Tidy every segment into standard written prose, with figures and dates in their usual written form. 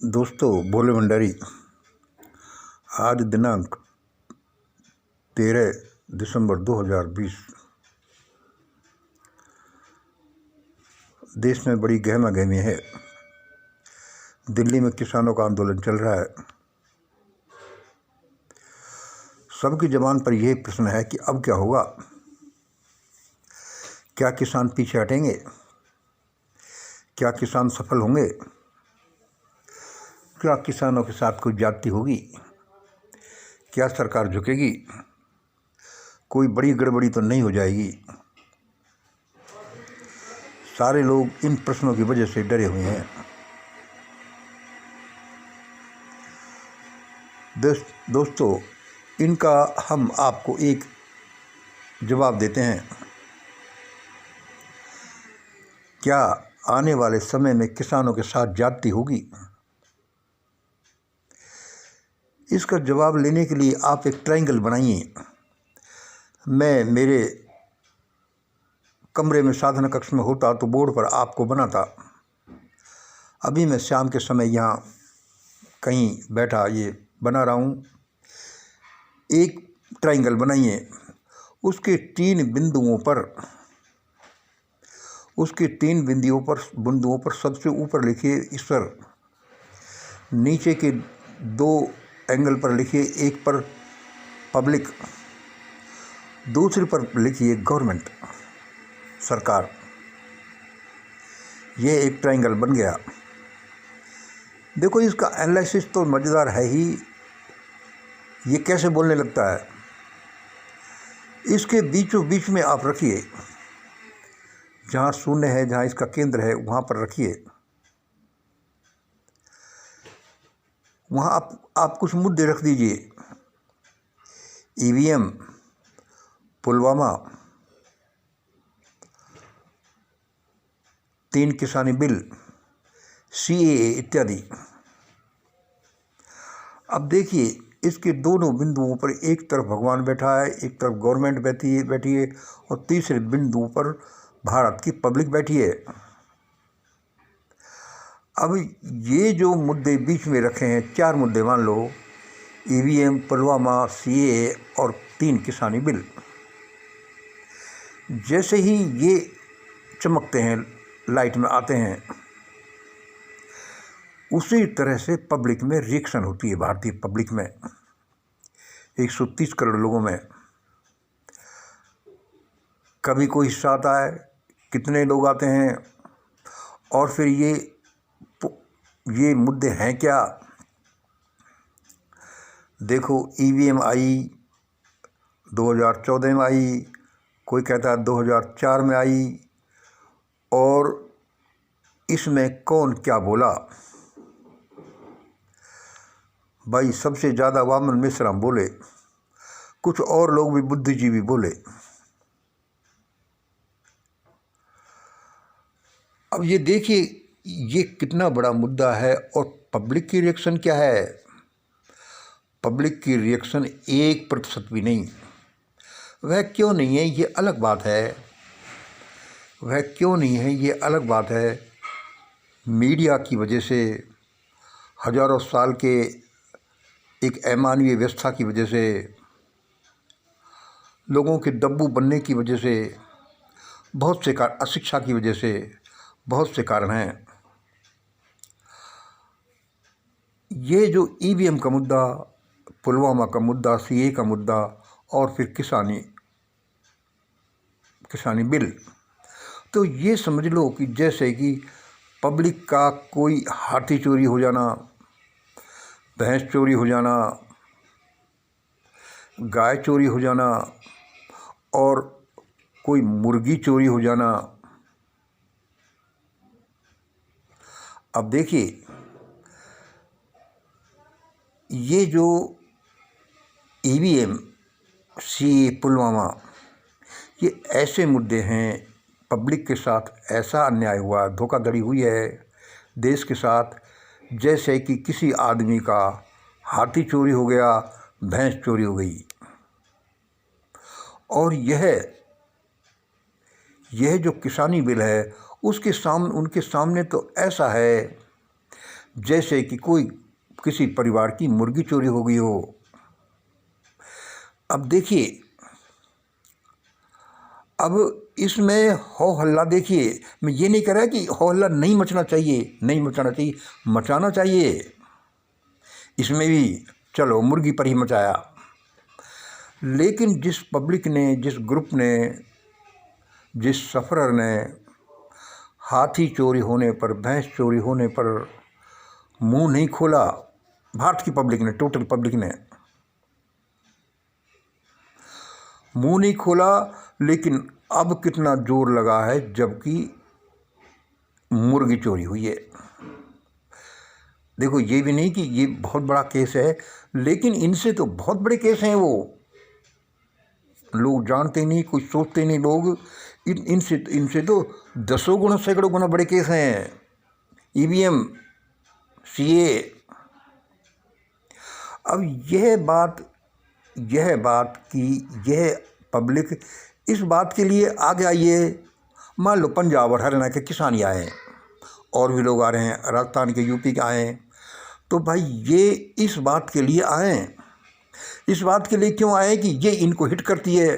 दोस्तों, भोले भंडारी। आज दिनांक 13 दिसंबर 2020। देश में बड़ी गहमा गहमी है। दिल्ली में किसानों का आंदोलन चल रहा है। सबकी जबान पर यह प्रश्न है कि अब क्या होगा। क्या किसान पीछे हटेंगे? क्या किसान सफल होंगे? क्या किसानों के साथ कोई ज्यादती होगी? क्या सरकार झुकेगी? कोई बड़ी गड़बड़ी तो नहीं हो जाएगी? सारे लोग इन प्रश्नों की वजह से डरे हुए हैं। दोस्तों, इनका हम आपको एक जवाब देते हैं। क्या आने वाले समय में किसानों के साथ ज्यादती होगी? इसका जवाब लेने के लिए आप एक ट्रायंगल बनाइए। मैं मेरे कमरे में साधना कक्ष में होता तो बोर्ड पर आपको बनाता। अभी मैं शाम के समय यहाँ कहीं बैठा ये बना रहा हूँ। एक ट्रायंगल बनाइए। उसके तीन बिंदुओं पर सबसे ऊपर लिखिए ईश्वर। नीचे के दो एंगल पर लिखिए, एक पर पब्लिक, दूसरे पर लिखिए गवर्नमेंट, सरकार। ये एक ट्रायंगल बन गया। देखो, इसका एनालिसिस तो मज़ेदार है ही। ये कैसे बोलने लगता है। इसके बीचों बीच में आप रखिए, जहाँ शून्य है, जहाँ इसका केंद्र है, वहाँ पर रखिए। वहाँ आप कुछ मुद्दे रख दीजिए। ईवीएम, पुलवामा, 3 किसानी बिल, सीएए इत्यादि। अब देखिए, इसके दोनों बिंदुओं पर एक तरफ भगवान बैठा है, एक तरफ गवर्नमेंट बैठी है और तीसरे बिंदु पर भारत की पब्लिक बैठी है। अब ये जो मुद्दे बीच में रखे हैं, 4 मुद्दे मान लो, ईवीएम, पुलवामा, सीएए और 3 किसानी बिल। जैसे ही ये चमकते हैं, लाइट में आते हैं, उसी तरह से पब्लिक में रिएक्शन होती है। भारतीय पब्लिक में 130 करोड़ लोगों में कभी कोई हिस्सा आता है, कितने लोग आते हैं, और फिर ये मुद्दे हैं क्या। देखो, ईवीएम आई 2014 में आई, कोई कहता है 2004 में आई, और इसमें कौन क्या बोला। भाई, सबसे ज़्यादा वामन मिश्राम बोले, कुछ और लोग भी बुद्धिजीवी बोले। अब ये देखिए, ये कितना बड़ा मुद्दा है और पब्लिक की रिएक्शन क्या है। पब्लिक की रिएक्शन 1% भी नहीं। वह क्यों नहीं है, ये अलग बात है। वह क्यों नहीं है, ये अलग बात है। मीडिया की वजह से, हजारों साल के एक अमानवीय व्यवस्था की वजह से, लोगों के दब्बू बनने की वजह से, बहुत से अशिक्षा की वजह से, बहुत से कारण हैं। ये जो ईवीएम का मुद्दा, पुलवामा का मुद्दा, सीए का मुद्दा और फिर किसानी बिल, तो ये समझ लो कि जैसे कि पब्लिक का कोई हाथी चोरी हो जाना, भैंस चोरी हो जाना, गाय चोरी हो जाना और कोई मुर्गी चोरी हो जाना। अब देखिए, ये जो ईवीएम, सीए, पुलवामा, ये ऐसे मुद्दे हैं। पब्लिक के साथ ऐसा अन्याय हुआ, धोखाधड़ी हुई है देश के साथ, जैसे कि किसी आदमी का हाथी चोरी हो गया, भैंस चोरी हो गई। और यह जो किसानी बिल है, उनके सामने तो ऐसा है जैसे कि कोई किसी परिवार की मुर्गी चोरी हो गई हो। अब देखिए, अब इसमें हो हल्ला, देखिए मैं ये नहीं कह रहा कि हो हल्ला नहीं मचना चाहिए, नहीं मचाना चाहिए, मचाना चाहिए। इसमें भी चलो मुर्गी पर ही मचाया, लेकिन जिस पब्लिक ने, जिस ग्रुप ने, जिस सफ़रर ने हाथी चोरी होने पर, भैंस चोरी होने पर मुंह नहीं खोला, भारत की पब्लिक ने, टोटल पब्लिक ने मुंह नहीं खोला, लेकिन अब कितना जोर लगा है जबकि मुर्गी चोरी हुई है। देखो, ये भी नहीं कि ये बहुत बड़ा केस है, लेकिन इनसे तो बहुत बड़े केस हैं वो, लोग जानते नहीं, कुछ सोचते नहीं लोग। इनसे तो दसों गुना, सैकड़ों गुना बड़े केस हैं। EVM, CA. अब यह बात कि यह पब्लिक इस बात के लिए आगे आई है। मान लो पंजाब और हरियाणा के किसान ही आए हैं, और भी लोग आ रहे हैं, राजस्थान के, यूपी के आए हैं, तो भाई ये इस बात के लिए आए हैं। इस बात के लिए क्यों आए कि ये इनको हिट करती है।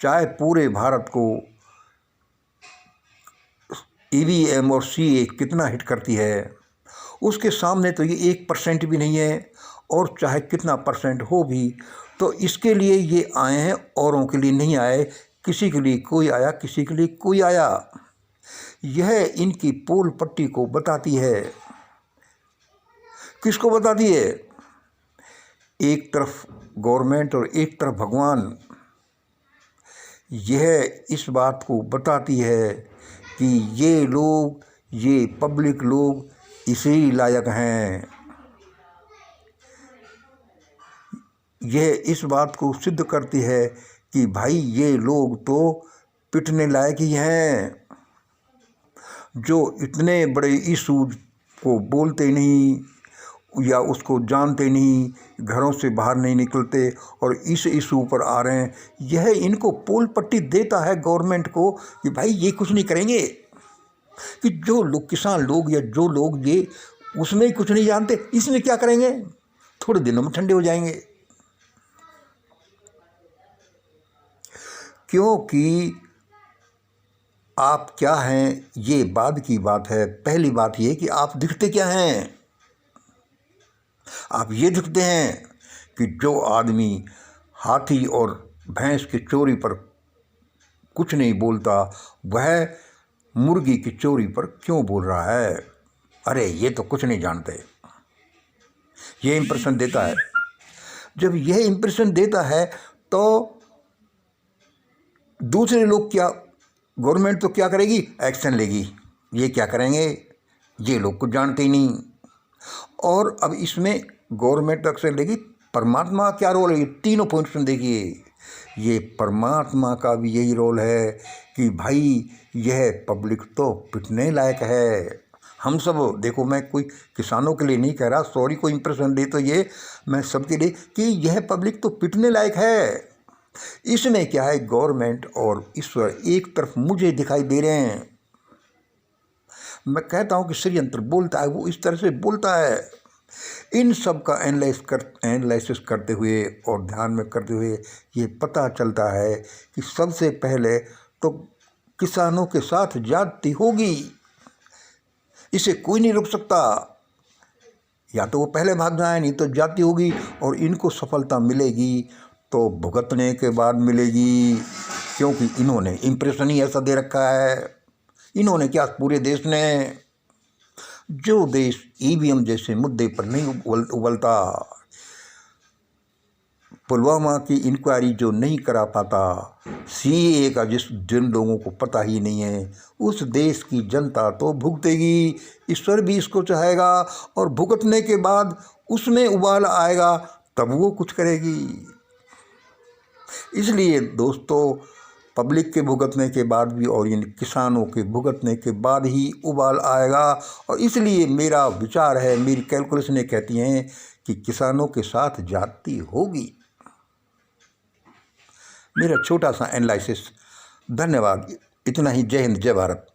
चाहे पूरे भारत को ईवीएम और सीए कितना हिट करती है, उसके सामने तो ये 1% भी नहीं है, और चाहे कितना परसेंट हो भी, तो इसके लिए ये आए हैं, औरों के लिए नहीं आए। किसी के लिए कोई आया, किसी के लिए कोई आया। यह इनकी पोल पट्टी को बताती है। किसको बताती है? एक तरफ गवर्नमेंट और एक तरफ भगवान। यह इस बात को बताती है कि ये लोग, ये पब्लिक लोग इसी लायक हैं। यह इस बात को सिद्ध करती है कि भाई ये लोग तो पिटने लायक ही हैं, जो इतने बड़े इशूज को बोलते नहीं या उसको जानते नहीं, घरों से बाहर नहीं निकलते और इस इशू पर आ रहे हैं। यह इनको पोल पट्टी देता है गवर्नमेंट को कि भाई ये कुछ नहीं करेंगे, कि जो लोग, किसान लोग या जो लोग ये उसमें कुछ नहीं जानते, इसमें क्या करेंगे, थोड़े दिनों में ठंडे हो जाएंगे। क्योंकि आप क्या हैं ये बाद की बात है। पहली बात ये कि आप दिखते क्या हैं। आप ये दिखते हैं कि जो आदमी हाथी और भैंस की चोरी पर कुछ नहीं बोलता, वह मुर्गी की चोरी पर क्यों बोल रहा है। अरे ये तो कुछ नहीं जानते। ये इंप्रेशन देता है। जब यह इंप्रेशन देता है तो दूसरे लोग क्या, गवर्नमेंट तो क्या करेगी, एक्शन लेगी। ये क्या करेंगे, ये लोग कुछ जानते ही नहीं। और अब इसमें गवर्नमेंट एक्शन लेगी, परमात्मा का क्या रोल है, ये तीनों पॉइंट्स देखिए। ये परमात्मा का भी यही रोल है कि भाई यह पब्लिक तो पिटने लायक है। हम सब देखो, मैं कोई किसानों के लिए नहीं कह रहा, सॉरी कोई इंप्रेशन दे तो ये मैं सबके लिए कि यह पब्लिक तो पिटने लायक है। इसमें क्या है, गवर्नमेंट और ईश्वर एक तरफ मुझे दिखाई दे रहे हैं। मैं कहता हूँ कि षड्यंत्र बोलता है, वो इस तरह से बोलता है। इन सब का एनालिसिस करते हुए और ध्यान में करते हुए ये पता चलता है कि सबसे पहले तो किसानों के साथ ज्यादती होगी। इसे कोई नहीं रोक सकता। या तो वो पहले भाग जाए, नहीं तो ज्यादती होगी, और इनको सफलता मिलेगी तो भुगतने के बाद मिलेगी। क्योंकि इन्होंने इंप्रेशन ही ऐसा दे रखा है। इन्होंने क्या, पूरे देश ने, जो देश ईवीएम जैसे मुद्दे पर नहीं उबलता, पुलवामा की इंक्वायरी जो नहीं करा पाता, सीए का जिन लोगों को पता ही नहीं है, उस देश की जनता तो भुगतेगी। ईश्वर भी इसको चाहेगा, और भुगतने के बाद उसमें उबाल आएगा, तब वो कुछ करेगी। इसलिए दोस्तों, पब्लिक के भुगतने के बाद भी और इन किसानों के भुगतने के बाद ही उबाल आएगा। और इसलिए मेरा विचार है, मेरी कैलकुलेशनें कहती हैं कि किसानों के साथ ज्यादती होगी। मेरा छोटा सा एनालिसिस। धन्यवाद। इतना ही। जय हिंद, जय भारत।